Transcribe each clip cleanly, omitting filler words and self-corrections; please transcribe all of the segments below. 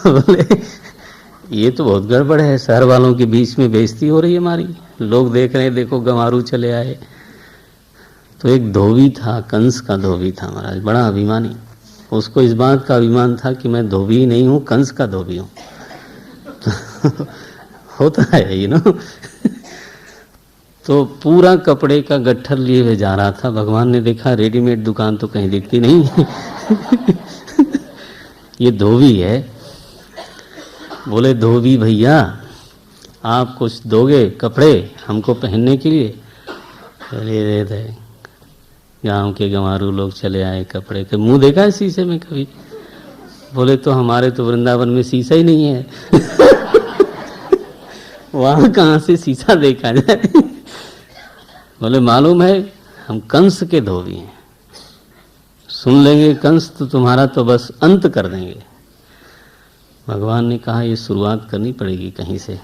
बोले ये तो बहुत गड़बड़ है, शहर वालों के बीच में बेइज्जती हो रही है हमारी, लोग देख रहे हैं, देखो गंवारू चले आए। तो एक धोबी था, कंस का धोबी था महाराज, बड़ा अभिमानी। उसको इस बात का अभिमान था कि मैं धोबी ही नहीं हूँ, कंस का धोबी हूँ। तो होता है यू नो। तो पूरा कपड़े का गट्ठर लिए हुए जा रहा था। भगवान ने देखा रेडीमेड दुकान तो कहीं दिखती नहीं। ये धोबी है। बोले धोबी भैया आप कुछ दोगे कपड़े हमको पहनने के लिए? अरे दे गाँव के गंवारू लोग चले आए कपड़े के। मुंह देखा है शीशे में कभी? बोले तो हमारे तो वृंदावन में शीशा ही नहीं है। वहां कहाँ से शीशा देखा जाए? बोले मालूम है हम कंस के धोबी हैं, सुन लेंगे कंस तो तुम्हारा तो बस अंत कर देंगे। भगवान ने कहा ये शुरुआत करनी पड़ेगी कहीं से।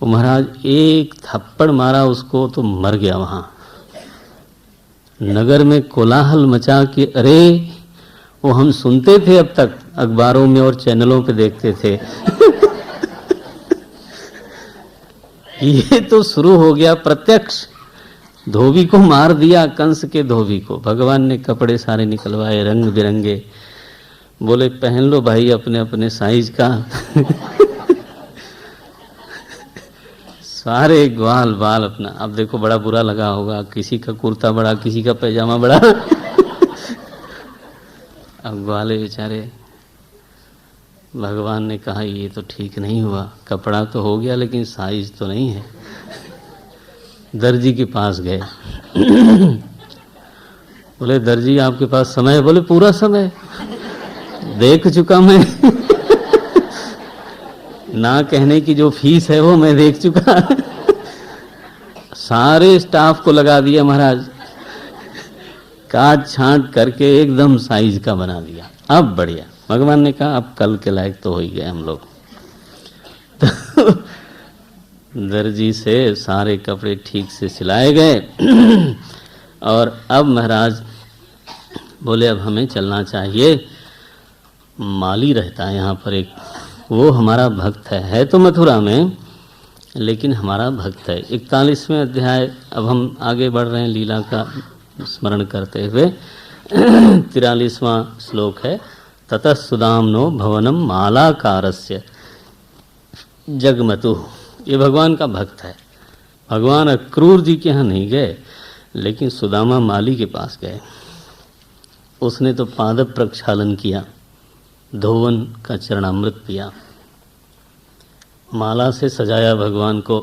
वो महाराज एक थप्पड़ मारा उसको तो मर गया। वहां नगर में कोलाहल मचा के अरे वो हम सुनते थे अब तक अखबारों में और चैनलों पे देखते थे। ये तो शुरू हो गया प्रत्यक्ष। धोबी को मार दिया, कंस के धोबी को। भगवान ने कपड़े सारे निकलवाए रंग बिरंगे। बोले पहन लो भाई अपने अपने साइज का। सारे ग्वाल बाल अपना। अब देखो बड़ा बुरा लगा होगा, किसी का कुर्ता बड़ा, किसी का पैजामा बड़ा। अब ग्वाले बेचारे। भगवान ने कहा ये तो ठीक नहीं हुआ, कपड़ा तो हो गया लेकिन साइज तो नहीं है। दर्जी के पास गए। बोले दर्जी आपके पास समय है? बोले पूरा समय, देख चुका मैं। ना कहने की जो फीस है वो मैं देख चुका। सारे स्टाफ को लगा दिया महाराज, काट छांट करके एकदम साइज का बना दिया। अब बढ़िया। भगवान ने कहा अब कल के लायक तो हो ही गए हम लोग। तो दर्जी से सारे कपड़े ठीक से सिलाए गए। और अब महाराज बोले अब हमें चलना चाहिए। माली रहता है यहाँ पर एक, वो हमारा भक्त है तो मथुरा में, लेकिन हमारा भक्त है। 41वें अध्याय अब हम आगे बढ़ रहे हैं लीला का स्मरण करते हुए। 43वां श्लोक है ततः सुदाम्नो भवनम मालाकारस्य जगमतु। ये भगवान का भक्त है। भगवान अक्रूर जी के यहाँ नहीं गए, लेकिन सुदामा माली के पास गए। उसने तो पाद प्रक्षालन किया, धोवन का चरणामृत पिया, माला से सजाया भगवान को।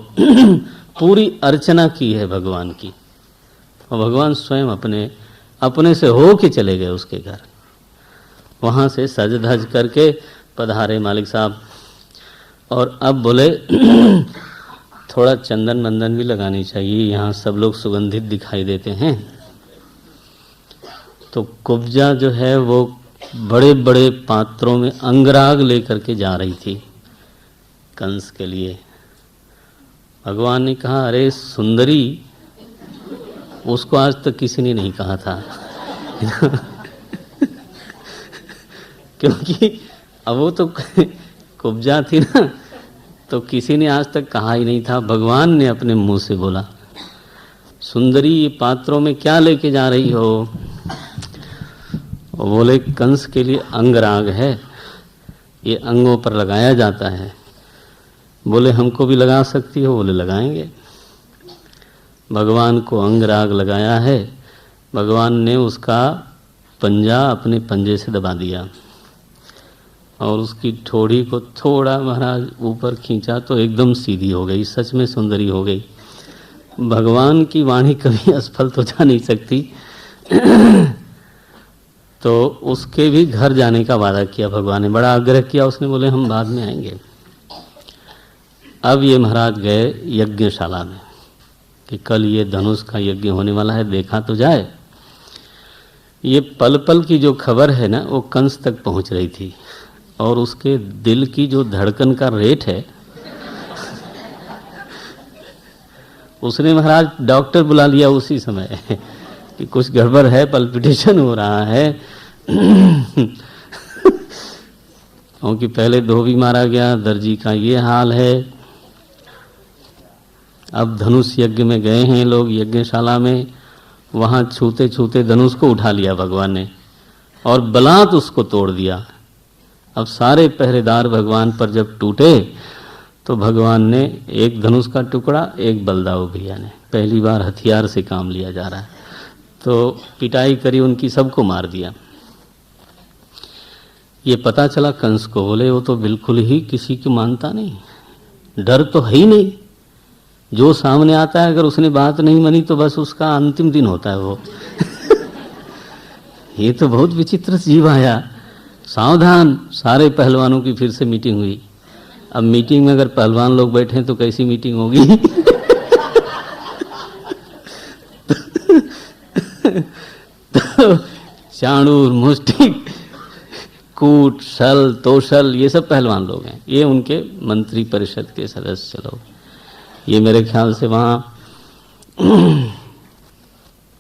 पूरी अर्चना की है भगवान की। और भगवान स्वयं अपने से हो के चले गए उसके घर। वहाँ से सज धज करके पधारे मालिक साहब। और अब बोले थोड़ा चंदन मंदन भी लगानी चाहिए, यहाँ सब लोग सुगंधित दिखाई देते हैं। तो कुब्जा जो है वो बड़े बड़े पात्रों में अंगराग लेकर के जा रही थी कंस के लिए। भगवान ने कहा अरे सुंदरी, उसको आज तक किसी ने नहीं कहा था। क्योंकि अब वो तो कुब्जा थी ना, तो किसी ने आज तक कहा ही नहीं था। भगवान ने अपने मुंह से बोला सुंदरी ये पात्रों में क्या लेके जा रही हो? वो बोले कंस के लिए अंगराग है, ये अंगों पर लगाया जाता है। बोले हमको भी लगा सकती हो? बोले लगाएंगे। भगवान को अंगराग लगाया है। भगवान ने उसका पंजा अपने पंजे से दबा दिया और उसकी ठोड़ी को थोड़ा महाराज ऊपर खींचा तो एकदम सीधी हो गई, सच में सुंदरी हो गई। भगवान की वाणी कभी असफल तो जा नहीं सकती। तो उसके भी घर जाने का वादा किया भगवान ने, बड़ा आग्रह किया उसने। बोले हम बाद में आएंगे। अब ये महाराज गए यज्ञशाला में कि कल ये धनुष का यज्ञ होने वाला है, देखा तो जाए। ये पल पल की जो खबर है ना वो कंस तक पहुंच रही थी, और उसके दिल की जो धड़कन का रेट है, उसने महाराज डॉक्टर बुला लिया उसी समय कि कुछ गड़बड़ है, पल्पिटेशन हो रहा है। क्योंकि पहले धोबी मारा गया, दर्जी का ये हाल है। अब धनुष यज्ञ में गए हैं लोग यज्ञशाला में, वहाँ छूते छूते धनुष को उठा लिया भगवान ने और बलात् उसको तोड़ दिया। अब सारे पहरेदार भगवान पर जब टूटे तो भगवान ने एक धनुष का टुकड़ा, एक बलदाऊ भैया ने, पहली बार हथियार से काम लिया जा रहा है, तो पिटाई करी उनकी, सबको मार दिया। ये पता चला कंस को, बोले वो तो बिल्कुल ही किसी की मानता नहीं, डर तो है ही नहीं। जो सामने आता है अगर उसने बात नहीं मानी तो बस उसका अंतिम दिन होता है वो। ये तो बहुत विचित्र जीव आया। सावधान, सारे पहलवानों की फिर से मीटिंग हुई। अब मीटिंग में अगर पहलवान लोग बैठे हैं तो कैसी मीटिंग होगी? तो चाणूर, मुष्टिक, कूट, शल, तोशल, ये सब पहलवान लोग हैं, ये उनके मंत्री परिषद के सदस्य लोग। ये मेरे ख्याल से वहाँ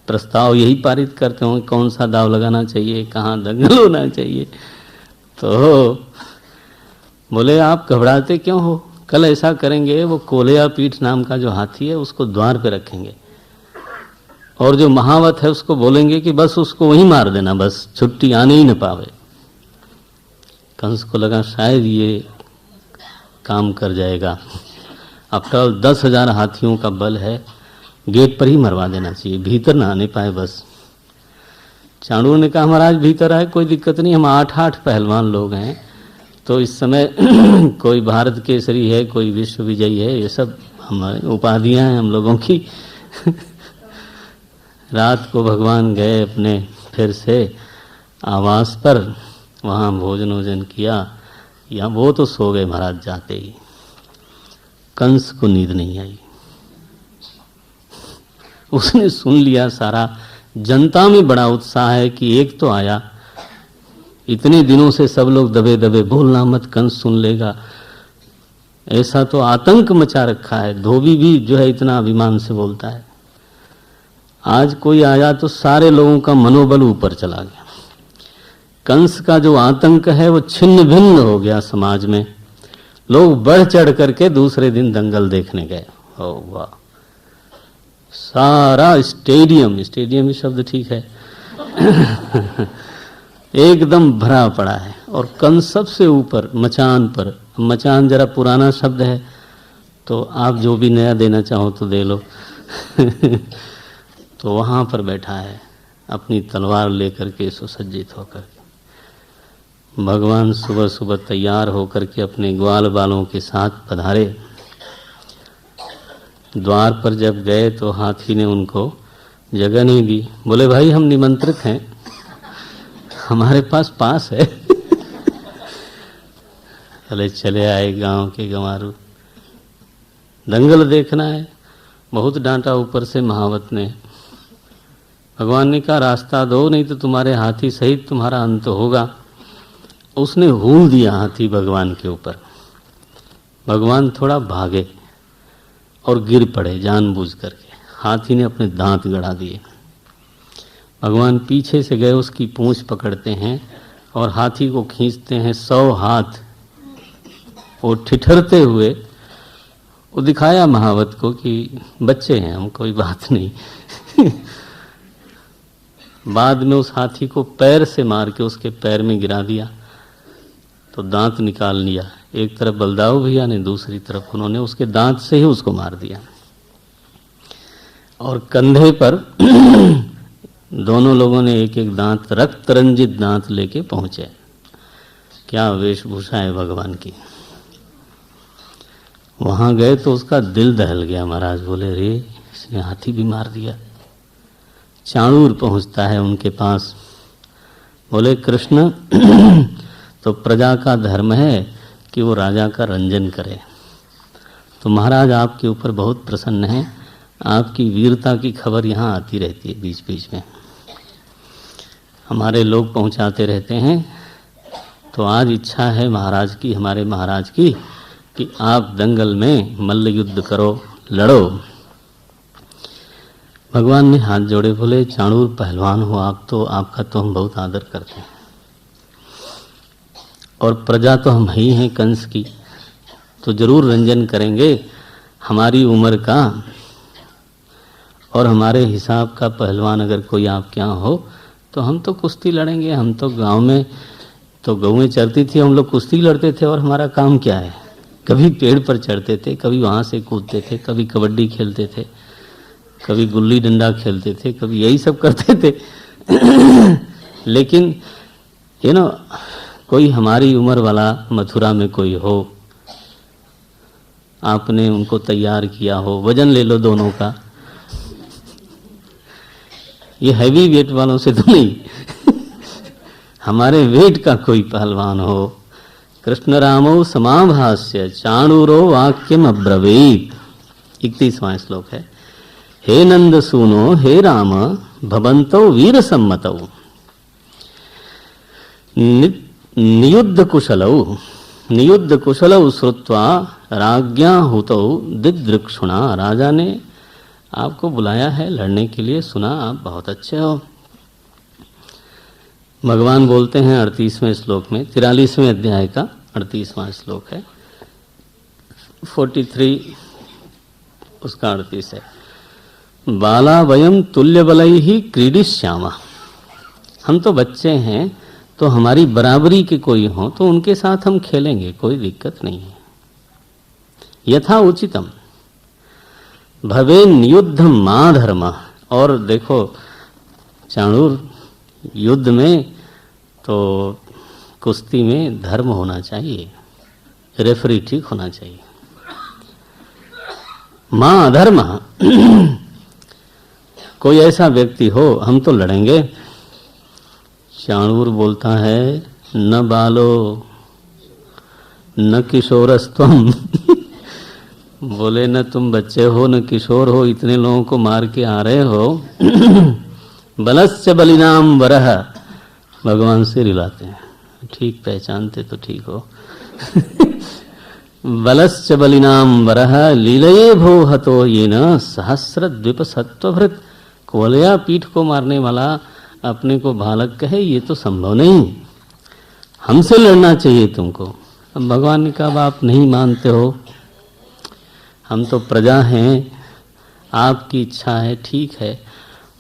प्रस्ताव यही पारित करते होंगे कौन सा दाव लगाना चाहिए, कहाँ दंगल होना चाहिए। तो बोले आप घबराते क्यों हो, कल ऐसा करेंगे, वो कोलेया पीठ नाम का जो हाथी है उसको द्वार पे रखेंगे और जो महावत है उसको बोलेंगे कि बस उसको वहीं मार देना, बस छुट्टी आने ही न पावे। कंस को लगा शायद ये काम कर जाएगा। आफ्टर ऑल 10,000 हाथियों का बल है, गेट पर ही मरवा देना चाहिए, भीतर ना आने पाए बस। चाणूर ने कहा महाराज भीतर आए, कोई दिक्कत नहीं, हम 8 पहलवान लोग हैं, तो इस समय कोई भारत केसरी है, कोई विश्व विजयी है, ये सब हमारे उपाधियां हैं हम लोगों की। रात को भगवान गए अपने फिर से आवास पर, वहाँ भोजन वोजन किया, या वो तो सो गए महाराज जाते ही। कंस को नींद नहीं आई, उसने सुन लिया सारा। जनता में बड़ा उत्साह है कि एक तो आया, इतने दिनों से सब लोग दबे दबे बोलना मत, कंस सुन लेगा, ऐसा तो आतंक मचा रखा है। धोबी भी जो है इतना अभिमान से बोलता है, आज कोई आया तो सारे लोगों का मनोबल ऊपर चला गया। कंस का जो आतंक है वो छिन्न भिन्न हो गया समाज में। लोग बढ़ चढ़ करके दूसरे दिन दंगल देखने गए। ओ वाह, सारा स्टेडियम, स्टेडियम ही शब्द ठीक है, एकदम भरा पड़ा है। और कंस सबसे ऊपर मचान पर, मचान जरा पुराना शब्द है तो आप जो भी नया देना चाहो तो दे लो। तो वहाँ पर बैठा है अपनी तलवार लेकर के सुसज्जित होकर के। भगवान सुबह सुबह तैयार होकर के अपने ग्वाल बालों के साथ पधारे। द्वार पर जब गए तो हाथी ने उनको जगह नहीं दी। बोले भाई हम निमंत्रित हैं, हमारे पास है। चले चले आए गांव के गंवारू, दंगल देखना है। बहुत डांटा ऊपर से महावत ने। भगवान ने कहा रास्ता दो, नहीं तो तुम्हारे हाथी सहित तुम्हारा अंत होगा। उसने हूल दिया हाथी भगवान के ऊपर। भगवान थोड़ा भागे और गिर पड़े जानबूझ करके। हाथी ने अपने दांत गड़ा दिए। भगवान पीछे से गए, उसकी पूंछ पकड़ते हैं और हाथी को खींचते हैं 100 हाथ। वो ठिठरते हुए वो दिखाया महावत को कि बच्चे हैं हम, कोई बात नहीं। बाद में उस हाथी को पैर से मार के उसके पैर में गिरा दिया तो दांत निकाल लिया। एक तरफ बलदाऊ भैया ने, दूसरी तरफ उन्होंने उसके दांत से ही उसको मार दिया। और कंधे पर दोनों लोगों ने एक एक दांत, रक्त रंजित दांत लेके पहुंचे। क्या वेशभूषा है भगवान की। वहां गए तो उसका दिल दहल गया। महाराज बोले रे इसने हाथी भी मार दिया। चाणूर पहुंचता है उनके पास। बोले कृष्ण तो प्रजा का धर्म है कि वो राजा का रंजन करे, तो महाराज आपके ऊपर बहुत प्रसन्न है, आपकी वीरता की खबर यहाँ आती रहती है बीच बीच में, हमारे लोग पहुँचाते रहते हैं। तो आज इच्छा है महाराज की, हमारे महाराज की, कि आप दंगल में मल्ल युद्ध करो, लड़ो। भगवान ने हाथ जोड़े, बोले चाणूर पहलवान हो आप तो, आपका तो हम बहुत आदर करते हैं, और प्रजा तो हम ही हैं कंस की, तो जरूर रंजन करेंगे। हमारी उम्र का और हमारे हिसाब का पहलवान अगर कोई आपके यहाँ हो तो हम तो कुश्ती लड़ेंगे। हम तो गांव में तो गौएं चरती थी, हम लोग कुश्ती लड़ते थे। और हमारा काम क्या है, कभी पेड़ पर चढ़ते थे, कभी वहाँ से कूदते थे, कभी कबड्डी खेलते थे, कभी गुल्ली डंडा खेलते थे, कभी यही सब करते थे। लेकिन कोई हमारी उम्र वाला मथुरा में कोई हो, आपने उनको तैयार किया हो, वजन ले लो दोनों का, ये हैवी वेट वालों से तो नहीं, हमारे वेट का कोई पहलवान हो। कृष्ण रामो समाभाष्य चाणूरो वाक्यम अब्रवीत, 31वां श्लोक है। हे नंद सूनो हे राम भवंतो वीर सम्मतौ नियुद्ध कुशलौ श्रुत्वा राज्ञा हुतौ दिदृक्षुणा। राजा ने आपको बुलाया है लड़ने के लिए, सुना आप बहुत अच्छे हो। भगवान बोलते हैं 38वें श्लोक में, 43वें अध्याय का 38वां श्लोक है, 43 उसका 38 है। बाला वयम तुल्य बलई ही क्रीडिश्यामा, हम तो बच्चे हैं, तो हमारी बराबरी के कोई हो तो उनके साथ हम खेलेंगे, कोई दिक्कत नहीं है। यथा उचितम भवे नियुद्ध मा धर्म। और देखो चाणूर, युद्ध में तो कुश्ती में धर्म होना चाहिए, रेफरी ठीक होना चाहिए। मां धर्म, कोई ऐसा व्यक्ति हो हम तो लड़ेंगे। चाणूर बोलता है न बालो न किशोरस्तम। बोले न तुम बच्चे हो न किशोर हो, इतने लोगों को मार के आ रहे हो। बलस्य बलिनाम वरह, भगवान से रिलाते हैं, ठीक पहचानते तो ठीक हो। बलस्य बलिनाम वरह लीलये भो हतो ये न सहस्र द्वीप सत्वभृत। कोलया पीठ को मारने वाला अपने को बालक कहे, ये तो संभव नहीं, हमसे लड़ना चाहिए तुमको। अब भगवान ने कहा आप नहीं मानते हो, हम तो प्रजा हैं, आपकी इच्छा है, ठीक है।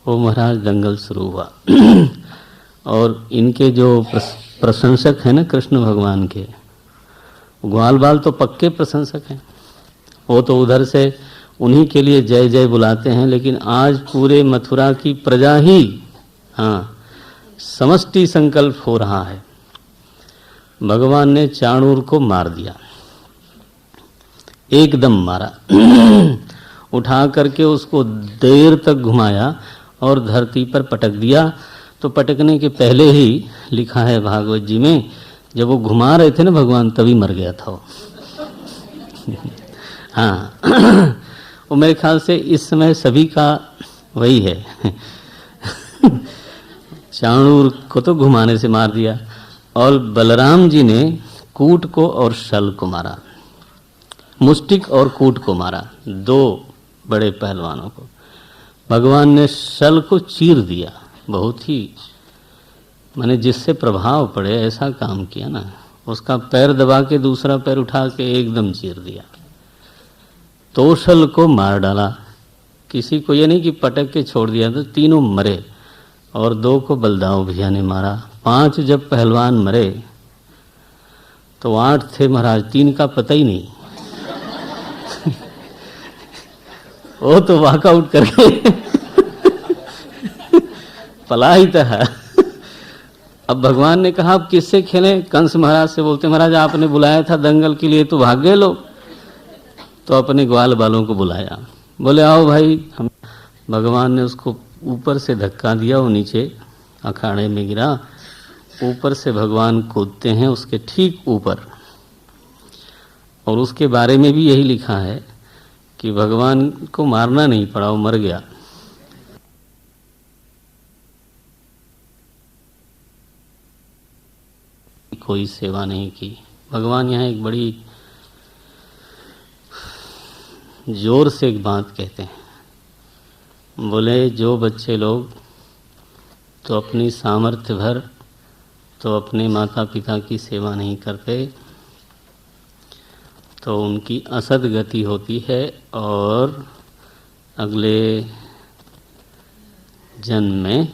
वो महाराज दंगल शुरू हुआ। और इनके जो प्रशंसक हैं ना कृष्ण भगवान के, ग्वाल बाल तो पक्के प्रशंसक हैं, वो तो उधर से उन्हीं के लिए जय जय बुलाते हैं। लेकिन आज पूरे मथुरा की प्रजा ही समष्टि संकल्प हो रहा है। भगवान ने चाणूर को मार दिया, एकदम मारा। उठा करके उसको देर तक घुमाया और धरती पर पटक दिया। तो पटकने के पहले ही लिखा है भागवत जी में, जब वो घुमा रहे थे ना भगवान, तभी मर गया था वो। हाँ, वो मेरे ख्याल से इस समय सभी का वही है। चाणूर को तो घुमाने से मार दिया, और बलराम जी ने कूट को और शल को मारा, मुष्टिक और कूट को मारा, दो बड़े पहलवानों को। भगवान ने शल को चीर दिया, बहुत ही माने जिससे प्रभाव पड़े ऐसा काम किया ना। उसका पैर दबा के दूसरा पैर उठा के एकदम चीर दिया। तोशल को मार डाला, किसी को ये नहीं कि पटक के छोड़ दिया, तो तीनों मरे। और 2 को बलदाऊ भैया ने मारा। 5 जब पहलवान मरे तो 8 थे महाराज, 3 का पता ही नहीं। वो तो वॉकआउट करके पला ही था। अब भगवान ने कहा आप किससे खेलें? कंस महाराज से। बोलते महाराज आपने बुलाया था दंगल के लिए तो भाग गए लोग। तो अपने ग्वाल बालों को बुलाया, बोले आओ भाई। हम भगवान ने उसको ऊपर से धक्का दिया, वो नीचे अखाड़े में गिरा। ऊपर से भगवान कूदते हैं उसके ठीक ऊपर, और उसके बारे में भी यही लिखा है कि भगवान को मारना नहीं पड़ा, वो मर गया। कोई सेवा नहीं की। भगवान यहाँ एक बड़ी जोर से एक बात कहते हैं, बोले जो बच्चे लोग तो अपनी सामर्थ्य भर तो अपने माता पिता की सेवा नहीं करते तो उनकी असद गति होती है और अगले जन्म में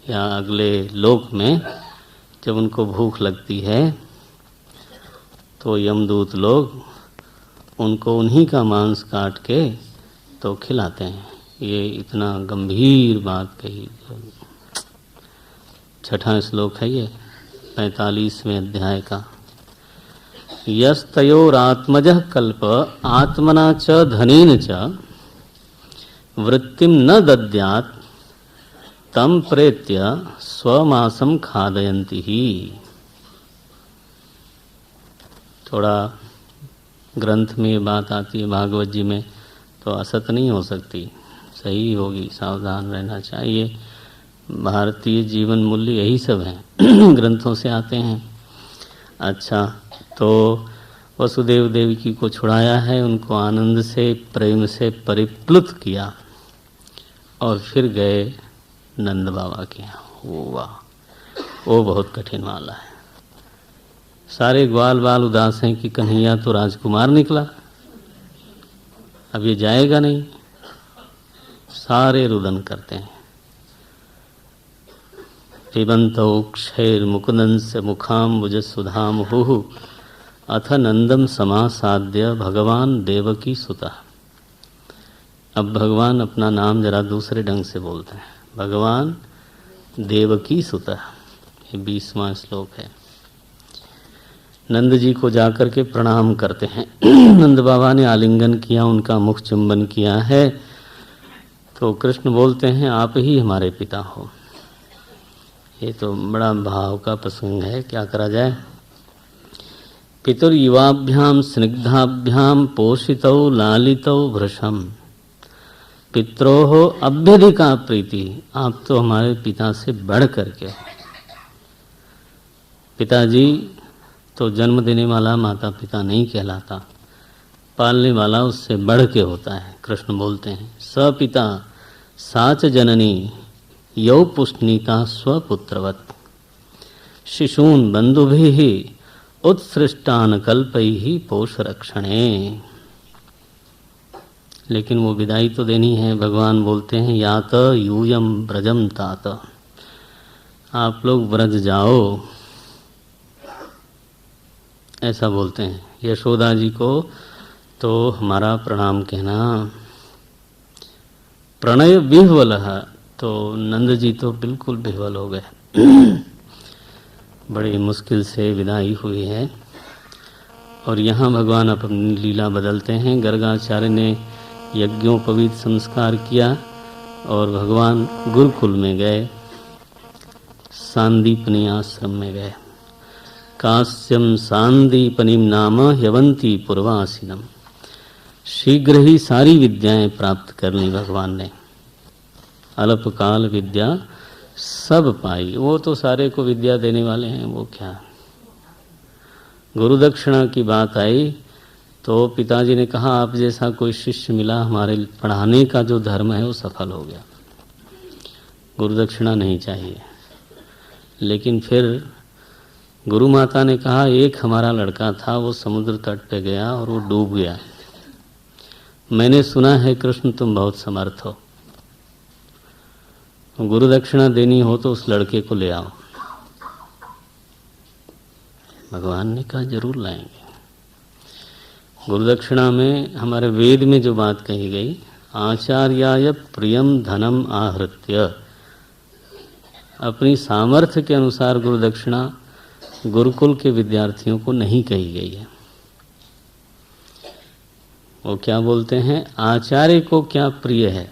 या अगले लोक में जब उनको भूख लगती है तो यमदूत लोग उनको उन्हीं का मांस काट के तो खिलाते हैं। ये इतना गंभीर बात कही। छठा श्लोक है ये 45वें अध्याय का। यस्तयोरात्मजः कल्प आत्मना च धनेन च वृत्तिम न दद्यात् तम प्रेत्य स्वमासम खादयन्ति ही। थोड़ा ग्रंथ में ये बात आती है भागवत जी में तो असत नहीं हो सकती, सही होगी, सावधान रहना चाहिए। भारतीय जीवन मूल्य यही सब हैं ग्रंथों से आते हैं। अच्छा, तो वसुदेव देवकी को छुड़ाया है, उनको आनंद से प्रेम से परिप्लुत किया और फिर गए नंद बाबा के यहाँ। वाह, वो बहुत कठिन वाला है। सारे ग्वाल बाल उदास हैं कि कन्हैया तो राजकुमार निकला, अब ये जाएगा नहीं। सारे रुदन करते हैं। पिबंतो क्षैर मुकुंदस्य मुखाम्बुज सुधामहुः अथ नंदम समासाद्य भगवान देवकी सुतः। अब भगवान अपना नाम जरा दूसरे ढंग से बोलते हैं, भगवान देवकी सुतः। ये 20वां श्लोक है। नंद जी को जाकर के प्रणाम करते हैं। नंद बाबा ने आलिंगन किया, उनका मुख चुंबन किया है। तो कृष्ण बोलते हैं आप ही हमारे पिता हो। ये तो बड़ा भाव का प्रसंग है, क्या करा जाए। पितुर युवाभ्याम स्निग्धाभ्याम पोषितौ लालितौ भृशम पित्रोहो अभ्यधिका प्रीति। आप तो हमारे पिता से बढ़ करके। पिताजी तो जन्म देने वाला माता पिता नहीं कहलाता, पालने वाला उससे बढ़ के होता है। कृष्ण बोलते हैं सपिता साच जननी यौ पुष्णीता स्वपुत्रवत शिशून बंधुभिः उत्सृष्टान कल्पैः पोष रक्षणे। लेकिन वो विदाई तो देनी है। भगवान बोलते हैं यात यूयम ब्रजम तात, आप लोग ब्रज जाओ, ऐसा बोलते हैं यशोदा जी को। तो हमारा प्रणाम कहना। प्रणय विह्वल, तो नंद जी तो बिल्कुल विह्वल हो गए। बड़ी मुश्किल से विदाई हुई है। और यहाँ भगवान अपनी लीला बदलते हैं। गर्गाचार्य ने यज्ञोपवीत संस्कार किया और भगवान गुरुकुल में गए, सांदीपनी आश्रम में गए। कास्यम सांदीपनीम नाम ह्यवंती पूर्वासिनम। शीघ्र ही सारी विद्याएं प्राप्त कर ली भगवान ने। अल्पकाल विद्या सब पाई। वो तो सारे को विद्या देने वाले हैं, वो क्या। गुरु दक्षिणा की बात आई तो पिताजी ने कहा आप जैसा कोई शिष्य मिला, हमारे पढ़ाने का जो धर्म है वो सफल हो गया, गुरु दक्षिणा नहीं चाहिए। लेकिन फिर गुरु माता ने कहा एक हमारा लड़का था, वो समुद्र तट पे गया और वो डूब गया। मैंने सुना है कृष्ण तुम बहुत समर्थ हो, गुरु दक्षिणा देनी हो तो उस लड़के को ले आओ। भगवान ने कहा जरूर लाएंगे। गुरु दक्षिणा में हमारे वेद में जो बात कही गई, आचार्याय प्रियम धनम आहृत्य, अपनी सामर्थ्य के अनुसार गुरु दक्षिणा गुरुकुल के विद्यार्थियों को नहीं कही गई है। वो क्या बोलते हैं, आचार्य को क्या प्रिय है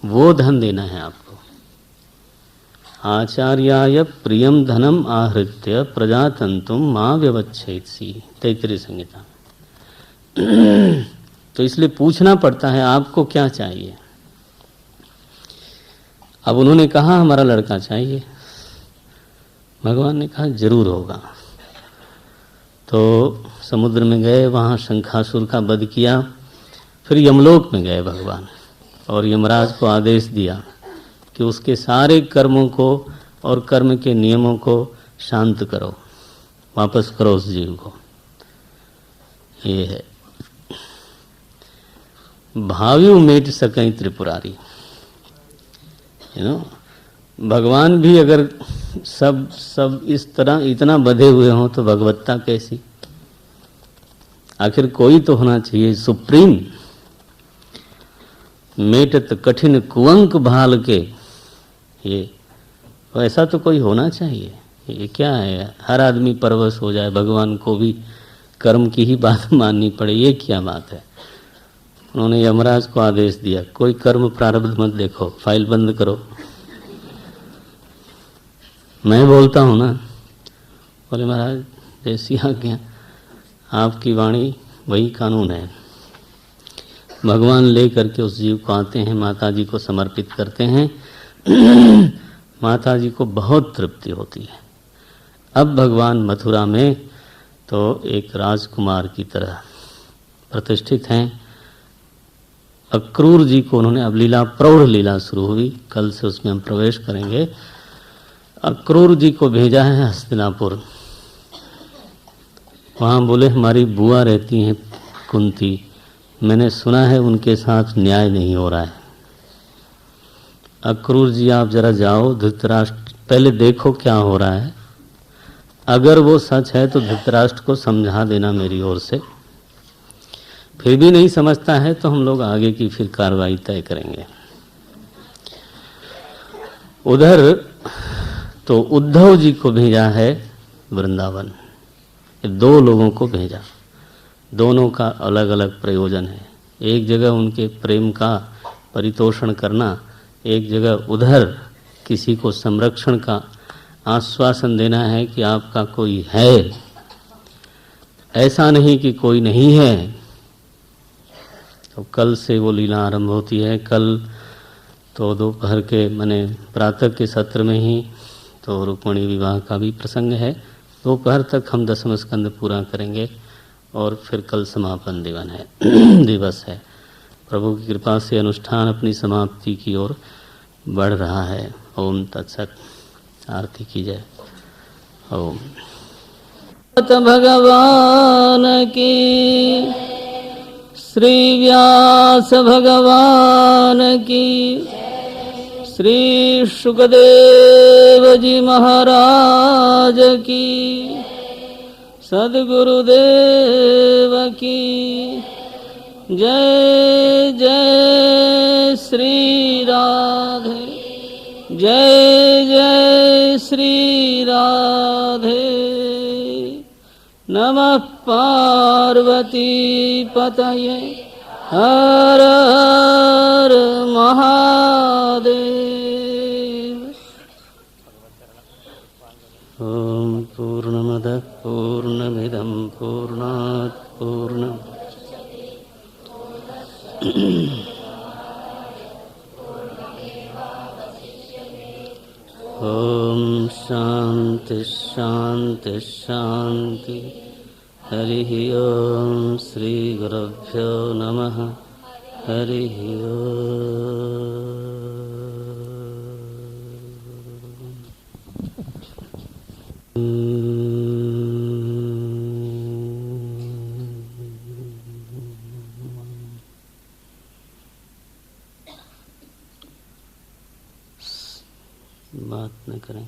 वो धन देना है आपको। आचार्याय प्रियम धनम आहृत्य प्रजातंतुम मां व्यवच्छेदसी, तैत्तिरीय संहिता। तो इसलिए पूछना पड़ता है आपको क्या चाहिए। अब उन्होंने कहा हमारा लड़का चाहिए। भगवान ने कहा जरूर होगा। तो समुद्र में गए, वहाँ शंखासुर का वध किया। फिर यमलोक में गए भगवान और यमराज को आदेश दिया कि उसके सारे कर्मों को और कर्म के नियमों को शांत करो, वापस करो उस जीव को। ये है भाव्यु मेट सकई त्रिपुरारी। भगवान भी अगर सब इस तरह इतना बधे हुए हों तो भगवत्ता कैसी। आखिर कोई तो होना चाहिए सुप्रीम। मेटत कठिन कुंवक भाल के, ये वैसा तो कोई होना चाहिए। ये क्या है, हर आदमी परवश हो जाए, भगवान को भी कर्म की ही बात माननी पड़े, ये क्या बात है। उन्होंने यमराज को आदेश दिया, कोई कर्म प्रारब्ध मत देखो, फाइल बंद करो। मैं बोलता हूँ ना, बोले महाराज जैसी आज्ञा, आपकी वाणी वही कानून है। भगवान ले करके उस जीव को आते हैं, माता जी को समर्पित करते हैं। माता जी को बहुत तृप्ति होती है। अब भगवान मथुरा में तो एक राजकुमार की तरह प्रतिष्ठित हैं। अक्रूर जी को उन्होंने, अब लीला प्रौढ़ लीला शुरू हुई, कल से उसमें हम प्रवेश करेंगे। अक्रूर जी को भेजा है हस्तिनापुर। वहाँ बोले हमारी बुआ रहती हैं कुंती, मैंने सुना है उनके साथ न्याय नहीं हो रहा है। अक्रूर जी आप जरा जाओ, धृतराष्ट्र पहले देखो क्या हो रहा है, अगर वो सच है तो धृतराष्ट्र को समझा देना मेरी ओर से, फिर भी नहीं समझता है तो हम लोग आगे की फिर कार्रवाई तय करेंगे। उधर तो उद्धव जी को भेजा है वृंदावन। दो लोगों को भेजा, दोनों का अलग अलग प्रयोजन है। एक जगह उनके प्रेम का परितोषण करना, एक जगह उधर किसी को संरक्षण का आश्वासन देना है कि आपका कोई है, ऐसा नहीं कि कोई नहीं है। तो कल से वो लीला आरंभ होती है। कल तो दोपहर के माने प्रातः के सत्र में ही तो रुक्मिणी विवाह का भी प्रसंग है। दोपहर तक हम दसम स्कंद पूरा करेंगे और फिर कल समापन दिवस है। प्रभु की कृपा से अनुष्ठान अपनी समाप्ति की ओर बढ़ रहा है। ओम तत्सत। आरती की जय। ओम भगवान की, श्री व्यास भगवान की, श्री शुकदेव जी महाराज की, सद्गुरुदेव की जय। जय श्री राधे, जय जय श्री राधे। नमः पार्वती पतये, हर हर महादेव। ओम पूर्णमदः पूर्णमिदं पूर्णात् पूर्णम् ओम शांति शांति शांति। हरिः ओम। श्री गुरुभ्यो नमः। हरिः बात न करें।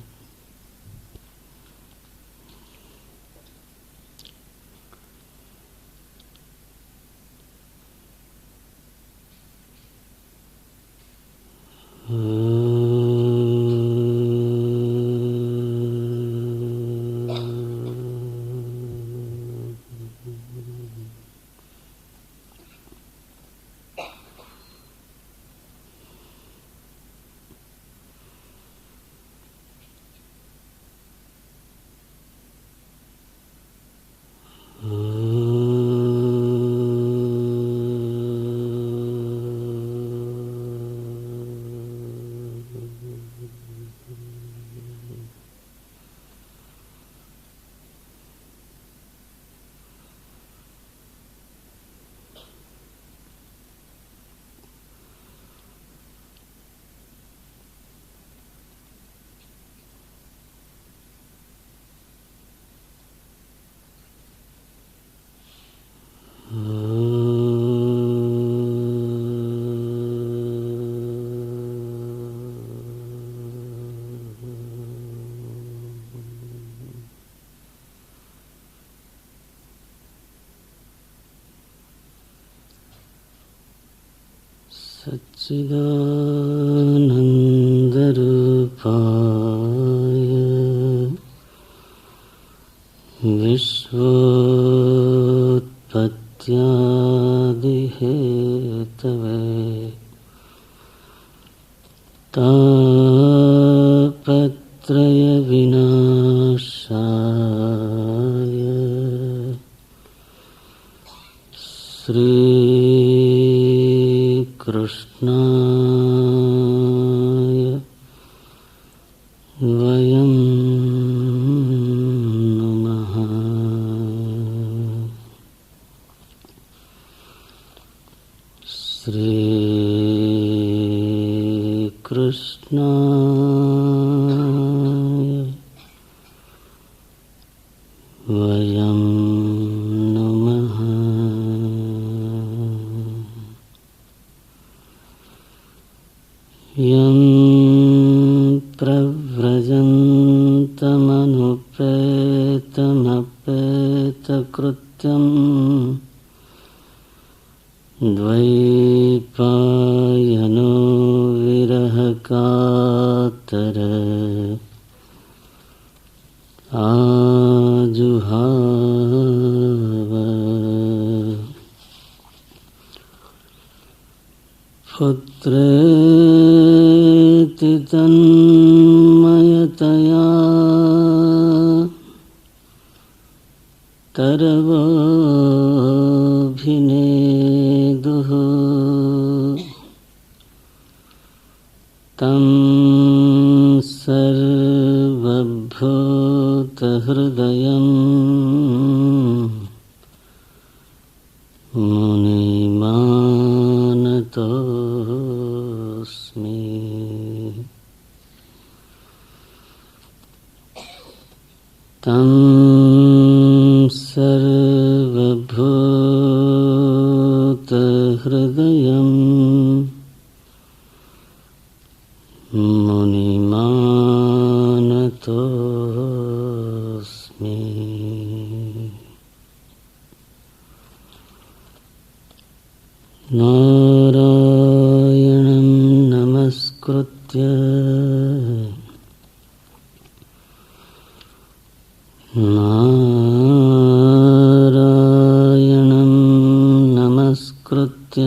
सच्चिदानन्दरूपाय विश्वोत्पत्त्यादिहेतवे तापत्रयविनाशाय श्रीकृष्णाय वयं नमः। श्रीकृष्णाय वयं नमः। यं प्रव्रजन्तमनुपेतमपेतकृत्यं द्वैपायनो विरहकातर आजुहाव पुत्रेति तन्मयतया तरवोऽभिनेदुः तं सर्वभूतहृदयं मुनिमानतोऽस्मि। तं सर्वभूतहृदयं मुनिमानतोऽस्मि। नारायणं नमस्कृत्य नारायणं नमस्कृत्य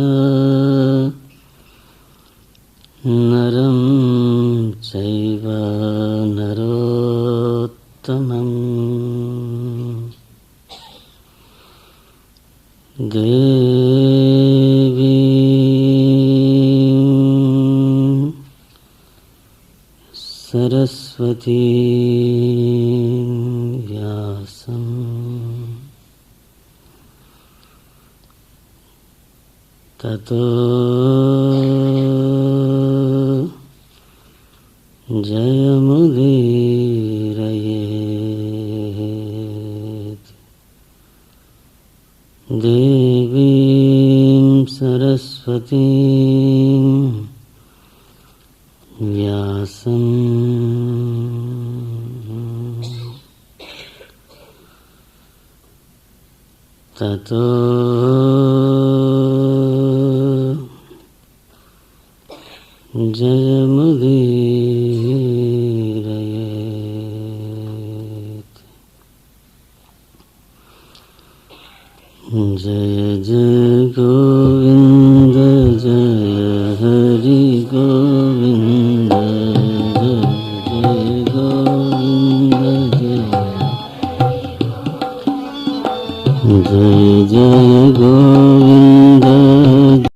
नरं चैव नरोत्तमं देवीं सरस्वतीं व्यासं ततो जयमुदीरयेत्। देवीं सरस्वतीं व्यासं ततो जयमुदीरयेत्। जय जय गोविन्द जय हरि गोविन्द जय जय गोविन्द जय जय गोविन्द।